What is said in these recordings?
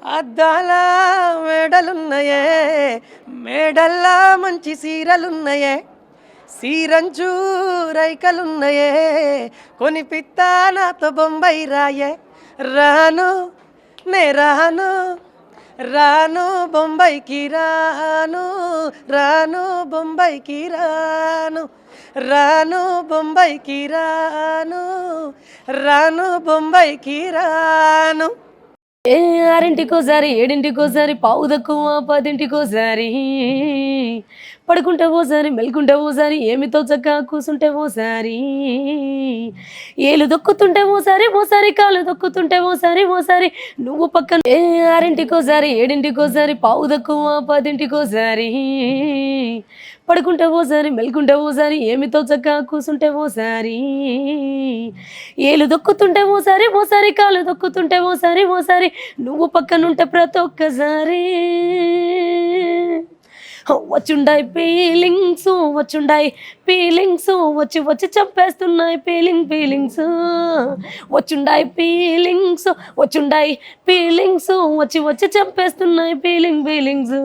అద్దాల మేడలున్నాయే, మేడల్లా మంచి సీరలున్నాయే, సీరంచు రైకలున్నాయే, కొనిపిత్తా నాతో బొంబాయి రాయే. రాను నే రాను, రాను బొంబాయికి రాను, రాను బొంబాయికి రాను, రాను బొంబాయికి రాను, రాను బొంబాయికి రాను. ఆరింటికోసారి, ఏడింటికోసారి, పావు తక్కువ, పదింటికోసారి, పడుకుంటే ఓసారి, మెలుకుంటే ఓసారి, ఏమితో చక్కగా కూసుంటే ఓసారి, ఏలు దొక్కుతుంటే ఓసారి, ఓసారి కాలు దొక్కుతుంటే ఓసారి, ఓసారి నువ్వు పక్కన. ఆరింటికోసారి, ఏడింటికోసారి, పావు తక్కువ, పదింటికోసారి, పడుకుంటే ఓసారి, మెలుకుంటే ఓసారి, ఏమితో చక్కగా కూసుంటే ఓసారి, ఏలు దొక్కుతుంటే ఓసారి, ఓసారి కాలు దొక్కుతుంటే ఓసారి, ఓసారి నువ్వు పక్కనుంటే ప్రతి ఒక్కసారి. వచ్చుండాయి ఫీలింగ్స్, వచ్చుండాయి ఫీలింగ్స్, వచ్చి వచ్చి చంపేస్తున్నాయి ఫీలింగ్స్, వచ్చుండాయి ఫీలింగ్స్, వచ్చుండాయి ఫీలింగ్స్, వచ్చి వచ్చి చంపేస్తున్నాయి ఫీలింగ్స్.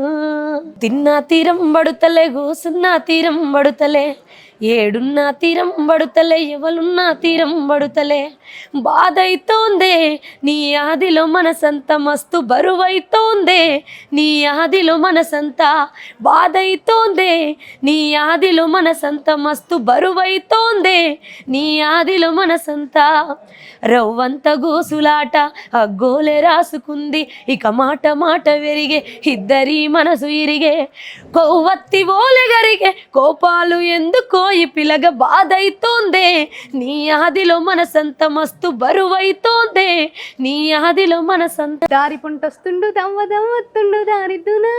తిన్నా తీరం పడుతలే, కూసున్నా తీరం పడుతలే, ఏడున్నా తీరం పడుతలే, ఎవలున్నా తీరం పడుతలే, బాధైతోందే నీ ఆదిలో మనసంత, మస్తు బరువైతోందే నీ ఆదిలో మనసంత, బాధైతోందే నీ ఆదిలో మనసంత, మస్తు బరువైతోందే నీ ఆదిలో మనసంత. రవ్వంత గోసులాట అగ్గోలే రాసుకుంది, ఇక మాట మాట వెరిగే, ఇద్దరి మనసు ఇరిగే, కొవ్వత్తి ఓలె గరిగే, కోపాలు ఎందుకో ఈ పిలగ, బాధైతోందే నీ ఆదిలో మనసంత, మస్తు బరువైతోందే నీ ఆదిలో మనసంత. దారి పుంటొస్తుండు దవ్వ దవ్వత్తుండు, దారిద్దునా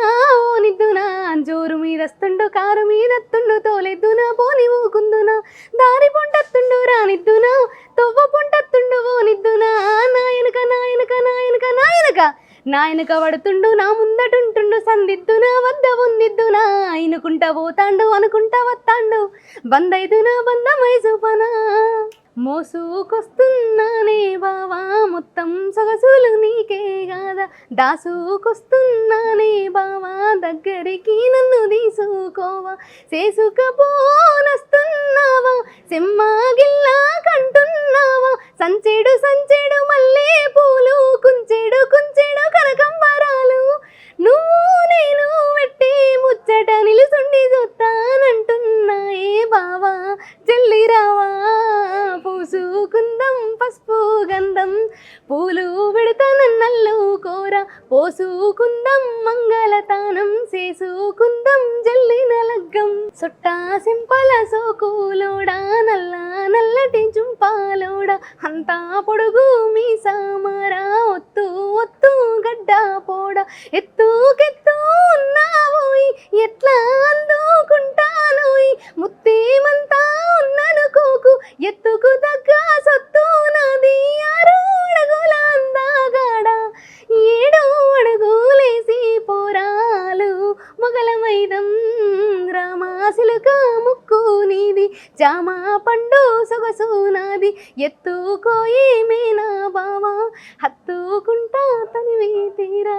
ఓనిద్దునా, జోరు మీదస్తుండు కారు మీదత్తుండు, తోలెద్దునా పోని ఊకుందునా, దారి పుంటొత్తుండు రానిద్దునా, తొవ్వ పుంటొత్తుండు ఓనిద్దునా, నాయనక నాయనక నాయనక నాయనక నాయనక పడుతుండు, నా ముందటుంటుండు, సందిద్దునా వద్ద ఉందిద్దునా, అయినుకుంటా పోతాండు అనుకుంటా వత్తాండు, బందైదునా బంధమై చూపనా, మోసుకొస్తున్నానే బావా మొత్తం సొగసులు నీకే కాదా, దాసుకొస్తున్నానే బావా దగ్గరికి నన్ను తీసుకోవా, చేసుకపోనస్తున్నావా సెమ్మాగిల్లా కంటున్నావా, సంచెడు సంచెడు మల్లె పూలు, కుంచెడు కుంచెడు కనకంబరాలు, నువ్వు నేను పెట్టే ముచ్చట నిలుసుండి చూస్తానంటున్నాయే బావా, జల్లి రావా పూసుకుందం పసుపు గంధం, పూలు పెడతానన్నల్లు కోర, పోసుకుందం మంగళతానం, చేసుకుందం జల్లిన లగ్గం, సొట్టా సింపల సోకులోడా, నల్ల నల్లటి జుంపాలోడా, అంతా పొడుగు మీ సామారా, ఒత్తు ఒత్తు గడ్డ పోడ, ఎత్తుకెత్తు ఉన్నావోయ్ ఎట్లా అందుకుంటానోయ్, ముత్తేమంతా ఉన్ననుకోకు ఎత్తుకు తగ్గ సొత్తు నాది, 6 అడుగుల అందాగాడ 7 అడుగులేసి పోరాలు, మొగలమైదం రామాసిలుక ముక్కు నీది, జామా పండు సొగసు నాది, ఎత్తుకోయేమేనా బావా హత్తుకుంటా తనివి తీరా.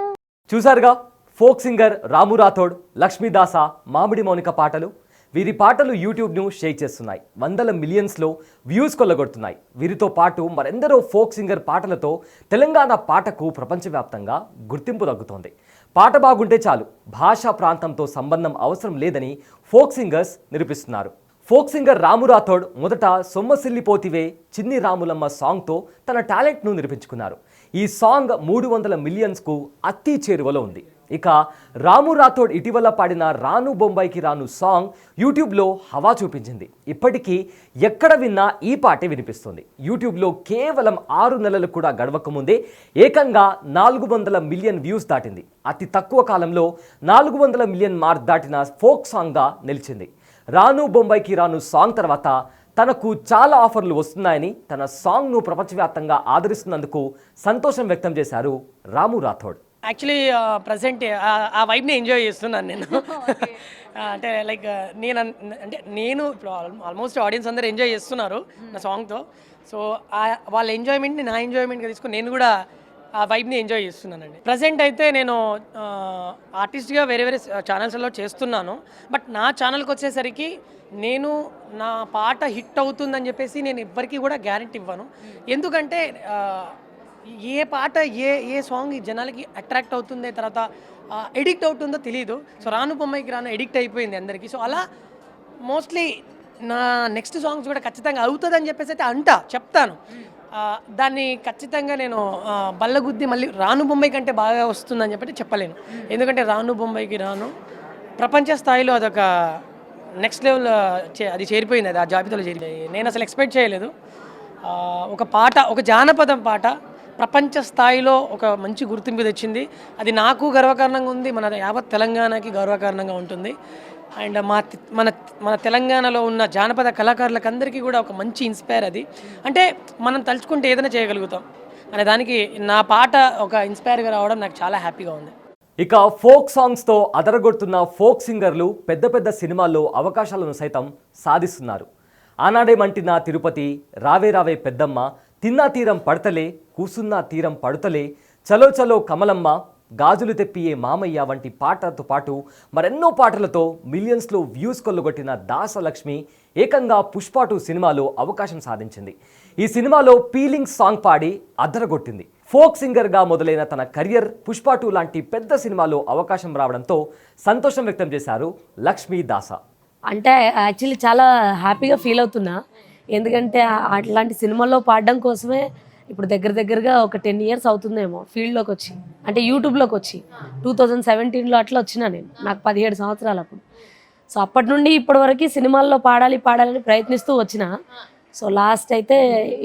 చూసారుగా ఫోక్ సింగర్ రాము రాథోడ్, లక్ష్మీదాస, మామిడి మౌనిక పాటలు. వీరి పాటలు యూట్యూబ్ను షేక్ చేస్తున్నాయి, వందల మిలియన్స్లో వ్యూస్ కొల్లగొడుతున్నాయి. వీరితో పాటు మరెందరో ఫోక్ సింగర్ పాటలతో తెలంగాణ పాటకు ప్రపంచవ్యాప్తంగా గుర్తింపు తగ్గుతోంది. పాట బాగుంటే చాలు, భాషా ప్రాంతంతో సంబంధం అవసరం లేదని ఫోక్ సింగర్స్ నిరూపిస్తున్నారు. ఫోక్ సింగర్ రాము రాథోడ్ మొదట సొమ్మసిల్లిపోతివే చిన్ని రాములమ్మ సాంగ్తో తన టాలెంట్ను నిరూపించుకున్నారు. ఈ సాంగ్ 300 మిలియన్స్కు అతి చేరువలో ఉంది. ఇక రాము రాథోడ్ ఇటీవల పాడిన రాను బొంబాయికి రాను సాంగ్ యూట్యూబ్లో హవా చూపించింది. ఇప్పటికీ ఎక్కడ విన్నా ఈ పాటే వినిపిస్తుంది. యూట్యూబ్లో కేవలం 6 నెలలు కూడా గడవకముందే ఏకంగా 400 మిలియన్ వ్యూస్ దాటింది. అతి తక్కువ కాలంలో 400 మిలియన్ మార్క్ దాటిన ఫోక్ సాంగ్గా నిలిచింది. రాను బొంబాయికి రాను సాంగ్ తర్వాత తనకు చాలా ఆఫర్లు వస్తున్నాయని, తన సాంగ్ను ప్రపంచవ్యాప్తంగా ఆదరిస్తున్నందుకు సంతోషం వ్యక్తం చేశారు రాము రాథోడ్. యాక్చువల్లీ ప్రజెంట్ ఆ వైబ్ని ఎంజాయ్ చేస్తున్నాను నేను. అంటే లైక్ నేను ఇప్పుడు ఆల్మోస్ట్ ఆడియన్స్ అందరూ ఎంజాయ్ చేస్తున్నారు నా సాంగ్తో. సో వాళ్ళ ఎంజాయ్మెంట్ని నా ఎంజాయ్మెంట్గా తీసుకుని నేను కూడా ఆ వైబ్ని ఎంజాయ్ చేస్తున్నానండి. ప్రజెంట్ అయితే నేను ఆర్టిస్ట్గా వేరే వేరే ఛానల్స్లో చేస్తున్నాను. బట్ నా ఛానల్కి వచ్చేసరికి నేను నా పాట హిట్ అవుతుందని చెప్పేసి నేను ఎవ్వరికీ కూడా గ్యారెంటీ ఇవ్వను. ఎందుకంటే ఏ పాట ఏ సాంగ్ జనాలకి అట్రాక్ట్ అవుతుంది, తర్వాత ఎడిక్ట్ అవుతుందో తెలియదు. సో రాను బొమ్మాయికి రాను ఎడిక్ట్ అయిపోయింది అందరికీ. సో అలా మోస్ట్లీ నా నెక్స్ట్ సాంగ్స్ కూడా ఖచ్చితంగా అవుతుందని చెప్పేసి అయితే చెప్తాను. దాన్ని ఖచ్చితంగా నేను బల్లగుద్ది మళ్ళీ రాను బొంబాయి కంటే బాగా వస్తుందని చెప్పి చెప్పలేను. ఎందుకంటే రాను బొంబాయికి రాను ప్రపంచ స్థాయిలో అదొక నెక్స్ట్ లెవెల్ అది చేరిపోయింది, అది ఆ జాబితాలో చేరిపోయింది. నేను అసలు ఎక్స్పెక్ట్ చేయలేదు. ఒక పాట, ఒక జానపదం పాట ప్రపంచ స్థాయిలో ఒక మంచి గుర్తింపు తెచ్చింది. అది నాకు గర్వకారణంగా ఉంది, మన యావత్ తెలంగాణకి గర్వకారణంగా ఉంటుంది. అండ్ మన తెలంగాణలో ఉన్న జానపద కళాకారులకు అందరికీ కూడా ఒక మంచి ఇన్స్పైర్ అది. అంటే మనం తలుచుకుంటే ఏదైనా చేయగలుగుతాం అనే దానికి నా పాట ఒక ఇన్స్పైర్గా రావడం నాకు చాలా హ్యాపీగా ఉంది. ఇక ఫోక్ సాంగ్స్తో అదరగొడుతున్న ఫోక్ సింగర్లు పెద్ద పెద్ద సినిమాల్లో అవకాశాలను సైతం సాధిస్తున్నారు. ఆనాడేమంటినా తిరుపతి, రావే రావే పెద్దమ్మ, తిన్నా తీరం పడతలే, కూసున్నా తీరం పడుతలే, చలో చలో కమలమ్మ, గాజులు తెప్పియే మామయ్య వంటి పాటలతో పాటు మరెన్నో పాటలతో మిలియన్స్లో వ్యూస్ కొల్లగొట్టిన దాసలక్ష్మి ఏకంగా పుష్ప 2 సినిమాలో అవకాశం సాధించింది. ఈ సినిమాలో పీలింగ్ సాంగ్ పాడి అద్దరగొట్టింది. ఫోక్ సింగర్గా మొదలైన తన కెరియర్ పుష్ప 2 లాంటి పెద్ద సినిమాలో అవకాశం రావడంతో సంతోషం వ్యక్తం చేశారు లక్ష్మీ దాస. అంటే యాక్చువల్లీ చాలా హ్యాపీగా ఫీల్ అవుతున్నా. ఎందుకంటే అట్లాంటి సినిమాల్లో పాడడం కోసమే ఇప్పుడు దగ్గరగా ఒక 10 years అవుతుందేమో ఫీల్డ్లోకి వచ్చి, అంటే యూట్యూబ్లోకి వచ్చి 2017లో అట్లా వచ్చినా నేను, నాకు 17 సంవత్సరాలు అప్పుడు. సో అప్పటి నుండి ఇప్పటి వరకు సినిమాల్లో పాడాలని ప్రయత్నిస్తూ వచ్చిన. సో లాస్ట్ అయితే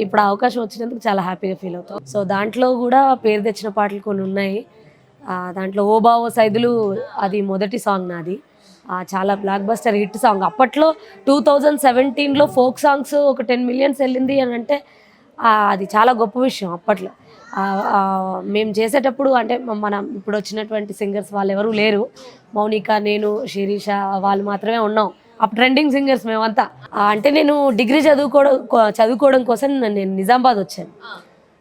ఇప్పుడు అవకాశం వచ్చినందుకు చాలా హ్యాపీగా ఫీల్ అవుతాం. సో దాంట్లో కూడా పేరు తెచ్చిన పాటలు కొన్ని ఉన్నాయి. దాంట్లో ఓ బావో సైదులు అది మొదటి సాంగ్ నాది. చాలా బ్లాక్ బస్టర్ హిట్ సాంగ్. అప్పట్లో 2017లో ఫోక్ సాంగ్స్ ఒక 10 million వెళ్ళింది అని అంటే అది చాలా గొప్ప విషయం. అప్పట్లో మేము చేసేటప్పుడు అంటే మనం ఇప్పుడు వచ్చినటువంటి సింగర్స్ వాళ్ళు ఎవరు లేరు. మౌనిక, నేను, శిరీష వాళ్ళు మాత్రమే ఉన్నాం. అప్పుడు ట్రెండింగ్ సింగర్స్ మేమంతా. అంటే నేను డిగ్రీ చదువుకోవడం కోసం నేను నిజామాబాద్ వచ్చాను.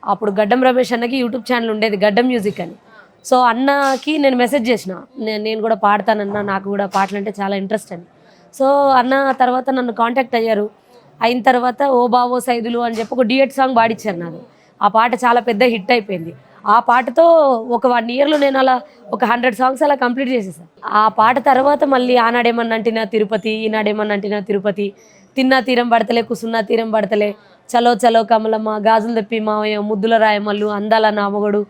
అప్పుడు గడ్డం రమేష్ అన్నకి యూట్యూబ్ ఛానల్ ఉండేది, గడ్డం మ్యూజిక్ అని. సో అన్నకి నేను మెసేజ్ చేసిన, నేను కూడా పాడతానన్నా, నాకు కూడా పాటలు అంటే చాలా ఇంట్రెస్ట్ అని. సో అన్న తర్వాత నన్ను కాంటాక్ట్ అయ్యారు. అయిన తర్వాత ఓ బావో సైదులు అని చెప్పి ఒక డ్యూయట్ సాంగ్ పాడిచ్చారు నాకు. ఆ పాట చాలా పెద్ద హిట్ అయిపోయింది. ఆ పాటతో ఒక 1 yearలో నేను అలా ఒక 100 songs అలా కంప్లీట్ చేసేసాను. ఆ పాట తర్వాత మళ్ళీ ఆనాడేమన్నంటినా తిరుపతి, ఈనాడేమన్నంటినా తిరుపతి, తిన్నా తీరం పడతలే, కుసున్నా తీరం పడతలే, చలో చలో కమలమ్మ, గాజులు తెప్పి మావయ్య, ముద్దుల రాయమల్లు, అందాల నామగడు,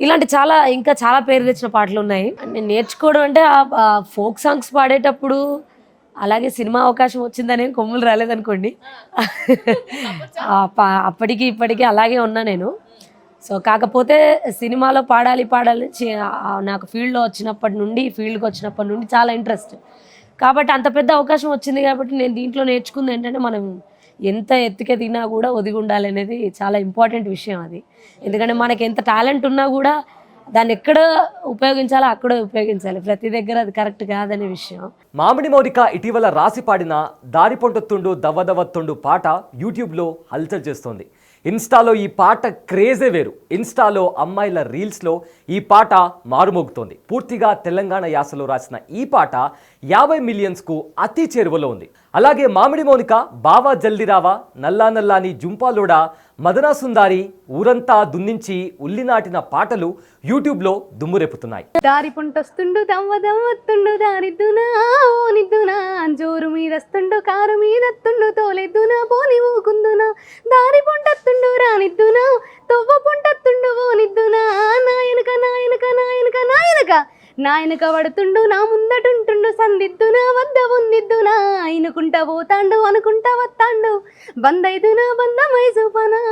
ఇలాంటి ఇంకా చాలా పేరు తెచ్చిన పాటలు ఉన్నాయి. నేను నేర్చుకోవడం అంటే ఆ ఫోక్ సాంగ్స్ పాడేటప్పుడు అలాగే సినిమా అవకాశం వచ్చిందనే కొమ్ములు రాలేదనుకోండి. అప్పటికి ఇప్పటికీ అలాగే ఉన్నా నేను. సో కాకపోతే సినిమాలో పాడాలి నాకు ఫీల్డ్కి వచ్చినప్పటి నుండి చాలా ఇంట్రెస్ట్. కాబట్టి అంత పెద్ద అవకాశం వచ్చింది కాబట్టి నేను దీంట్లో నేర్చుకుంది ఏంటంటే మనం ఎంత ఎత్తుకెదిగినా కూడా ఒదిగి ఉండాలి అనేది చాలా ఇంపార్టెంట్ విషయం అది. ఎందుకంటే మనకి ఎంత టాలెంట్ ఉన్నా కూడా దాన్ని ఎక్కడ ఉపయోగించాలో అక్కడే ఉపయోగించాలి. ప్రతి దగ్గర అది కరెక్ట్ కాదనే విషయం. మామిడి మౌనిక ఇటీవల రాసి పాడిన దారి పొంటొత్తుండు దవ్వదవ్వత్తుండు పాట యూట్యూబ్లో హల్చల్ చేస్తోంది. ఇన్స్టాలో ఈ పాట క్రేజే వేరు. ఇన్స్టాలో అమ్మాయిల రీల్స్లో ఈ పాట మారుమోగుతోంది. పూర్తిగా తెలంగాణ యాసలో రాసిన ఈ పాట 50 millionsకు అతి చేరువలో ఉంది. అలాగే మామిడి మౌనిక బావా జల్ది రావా, నల్లా నల్లాని జుంపాలోడా, మదనా సుందారి, ఊరంతా దున్నించి ఉల్లినాటిన పాటలు యూట్యూబ్లో దుమ్మురేపుతున్నాయి. దారి పుంటొస్తుండు దవ్వదవ్వత్తుండు దారిద్దునా ఓనిద్దునా, జోరు మీదస్తుండు కారు మీదత్తుండు తోలెద్దునా పోని ఊకుందునా, దారి పుంటొత్తుండు రానిద్దునా తొవ్వ పుంటొత్తుండు ఓనిద్దునా, నాయనక నాయనక నాయనక నాయనక నాయనక పడుతుండు నా ముందటుంటుండు సందిద్దునా వద్ద ఉందిద్దునా, అయినుకుంటా పోతాండు అనుకుంటా వత్తాండు బందైదునా బందమై చూపనా,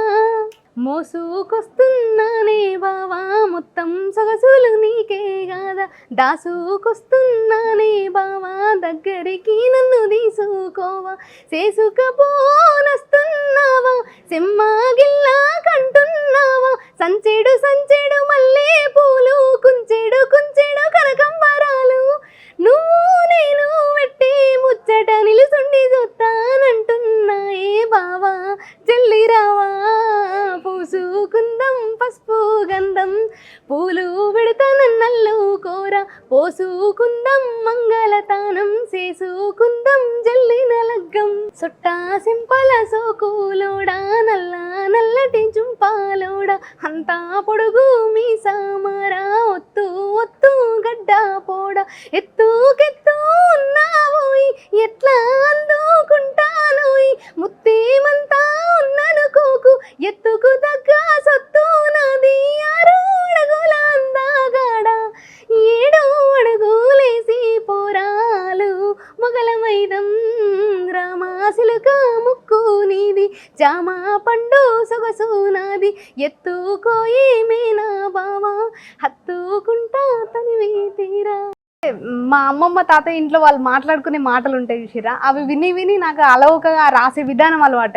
మోసుకొస్తున్నానే బావా మొత్తం సొగసులు నీకే కాదా, దాసుకొస్తున్నానే బావా దగ్గరికి నన్ను తీసుకోవా, చేసుకపోనస్తున్నావా సెమ్మాగిల్లా కంటున్నావా, సంచెడు సంచెడు మల్లె పూలు కుంచెడు కుంచెడు కనకంబరాలు, నువ్వు నేను పెట్టే ముచ్చట నిలుసుండి చూస్తానంటున్నాయే బావా జల్లి రావా, పూసుకుందం పసుపు గంధం పోసుకుందం మంగళతానం చేసుకుందం జల్లిన లగ్గం సుట్టా సింపల సోకులోడా నల్ల నల్లటి జుంపాలోడా అంతా పొడుగు మీ సామారా ఒత్తు ఒత్తు గడ్డ పోడా ఎత్తుకెత్తు ఉన్నావోయ్ ఎట్లా అందుకుంటానోయ్ ముత్తేమంతా ఉన్ననుకోకు ఎత్తుకు తగ్గ సొత్తు నాది 6 అడుగుల అందగాడ 7 అడుగులేసి పోరాలు మొగలమైదం రామాసిలుక ముక్కు నీది జామ పండు సొగసు నాది ఎత్తుకోయి మేనా బావా హత్తుకుంటా తనివి తీరా. మా అమ్మమ్మ తాతయ్య ఇంట్లో వాళ్ళు మాట్లాడుకునే మాటలు ఉంటాయి చూసిరా, అవి విని విని నాకు అలవకగా రాసే విధానం అలవాటు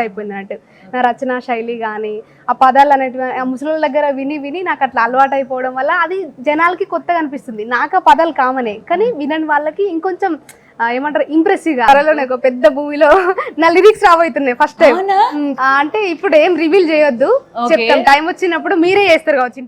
అయిపోయింది అన్నట్టు. నా రచన శైలి కానీ ఆ పదాలు అనేటివి ఆ ముసలి దగ్గర విని విని నాకు అట్లా అలవాటు అయిపోవడం వల్ల అది జనాలకి కొత్తగా అనిపిస్తుంది. నాకు ఆ పదాలు కామనే, కానీ వినని వాళ్ళకి ఇంకొంచెం ఏమంటారు ఇంప్రెసివ్ గా. త్వరలోనే ఒక పెద్ద మూవీలో నా లిరిక్స్ రాబోతున్నాయి ఫస్ట్ టైం. అంటే ఇప్పుడు ఏం రివీల్ చేయొద్దు, చెప్తాం టైం వచ్చినప్పుడు మీరే చేస్తారు కావచ్చు.